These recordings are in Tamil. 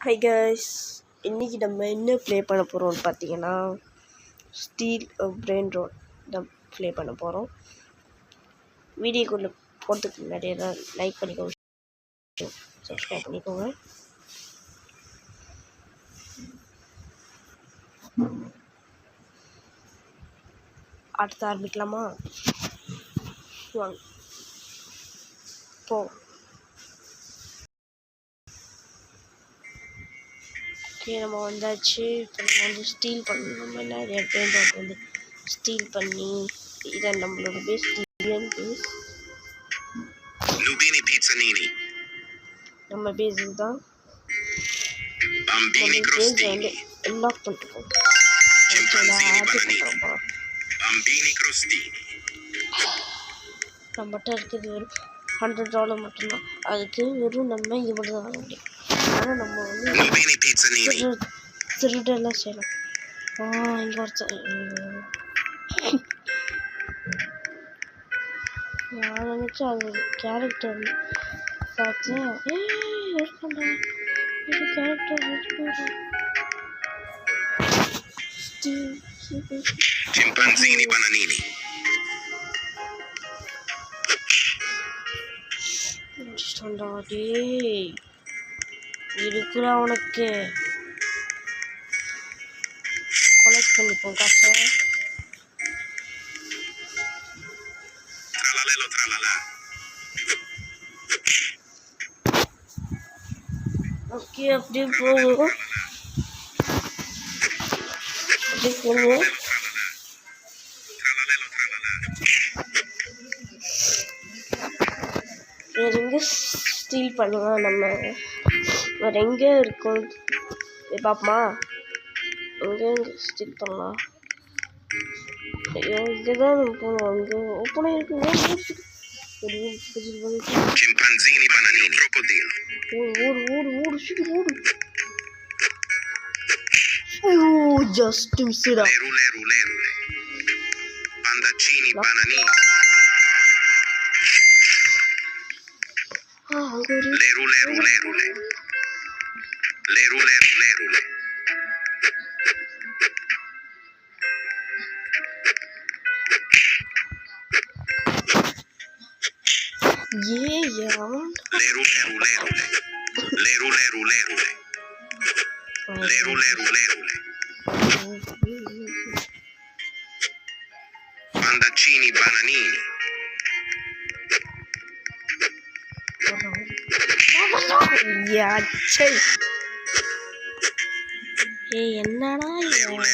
ஹாய் கைஸ், இன்றைக்கி நம்ம என்ன ப்ளே பண்ண போகிறோம்னு பார்த்தீங்கன்னா ஸ்டீல் பிரெயின் ரோட் தான் ப்ளே பண்ண போகிறோம். வீடியோக்குள்ளே போகிறதுக்கு முன்னாடி எல்லாம் லைக் பண்ணிக்கோங்க, சப்ஸ்கிரைப் பண்ணிக்கோங்க. அடுத்து ஆரம்பிக்கலாமா? வாங்க போ. ஓகே, நம்ம வந்தாச்சு. இப்போ நம்ம வந்து ஸ்டீல் பண்ணணும். நம்ம நிறைய பிரெயின் ரோட் வந்து ஸ்டீல் பண்ணி இதான் நம்மளோட base, TN base. Nubini Pizzanini. நம்ம பேஸ் இதுதான். Bambini Crostini. லாக் பண்ணிட்டுருக்கோம். Scimpanzini Bananini. Bambini Crostini. நம்மகிட்ட இருக்குது ஒரு $100 மட்டும்தான். அதுக்கு வெறும் நம்ம இது மட்டும் தான் வாங்க முடியும். ஆனால் நம்ம வந்து Nubini Pizzanini. திருடெல்லாம் செய்யலாம். இங்கே ஒருத்தர் நான் நினச்சேன் அது கேரக்டர் பார்த்தேன். இருக்காண்டா இது கேரக்டர் Scimpanzini Bananini. டேய் இருக்குடா உனக்கு. கொலெக்ட் பண்ணிப்போம் காசை. Tralalelo tralala. ஓகே, அப்படியே போகும். அப்படியே போகும். Tralalelo tralala. வேற எங்கே ஸ்டீல் பண்ணலாம்? நம்ம வேற எங்கே இருக்கோம் பார்ப்போமா? எங்கே ஸ்டீல் பண்ணலாம்? ஐயோ, இங்கே தான் நம்ம போகணும். அங்கே ஓப்பனாக இருக்குங்க. Scimpanzini Bananini. Crocodilo. ஓடு ஓடு ஓடு சீக்கிரம் ஓடு. ஐயோ, ஜஸ்ட் மிஸ்டா. Lerule. Pandaccini Bananini. அங்கே ஒரு Lerule. Lerule. அவன் Lerule. Pandaccini Bananini. என்னடா Lerule.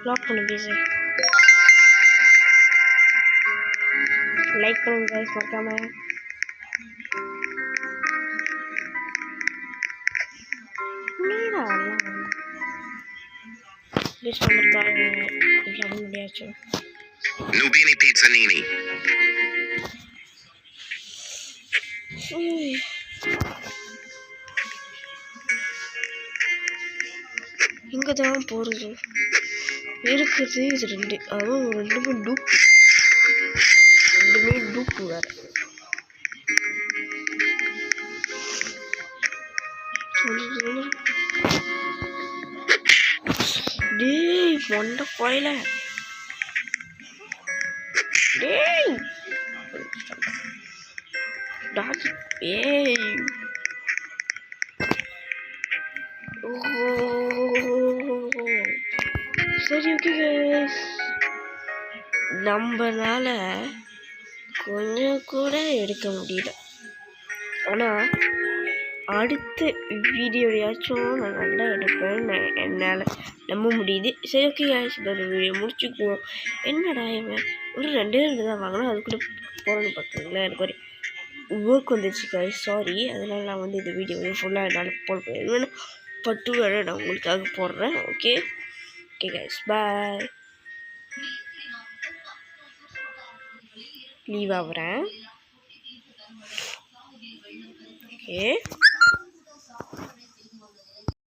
லாக் பண்ணு பேச. லைக் பண்ணுங்க கைஸ், மறக்காம. முடியாச்சு. Nubini Pizzanini. இங்கே தான் போகிறது இருக்குது. இது ரெண்டு, அதுவும் ரெண்டுமே டூப்பு வேறு. டேய் மொண்டை போயில. டேய் டாடி. சரி, ஓகே கைஸ், நம்மளால கொஞ்சம் கூட எடுக்க முடியல. ஆனால் அடுத்த வீடியோலையாச்சும் நான் நல்லா எடுப்பேன்னு என்னால் நம்ப முடியுது. சரி, ஓகே கைஸ், இந்த வீடியோ முடிச்சுக்குவோம். என்னடா இவன் ஒரு 2 தான் வாங்கினா அதுக்குள்ளே போகணும்னு பார்த்துங்களேன். எனக்கு ஒரு ஒர்க் வந்துடுச்சு கைஸ், சாரி. அதனால் நான் வந்து இந்த வீடியோ ஃபுல்லாக என்னால் போட போயிருவேன். பட்டு வேறு நான் உங்களுக்காக போடுறேன். ஓகே கைஸ், பாய். லீவ் ஆகுறேன். ஓகே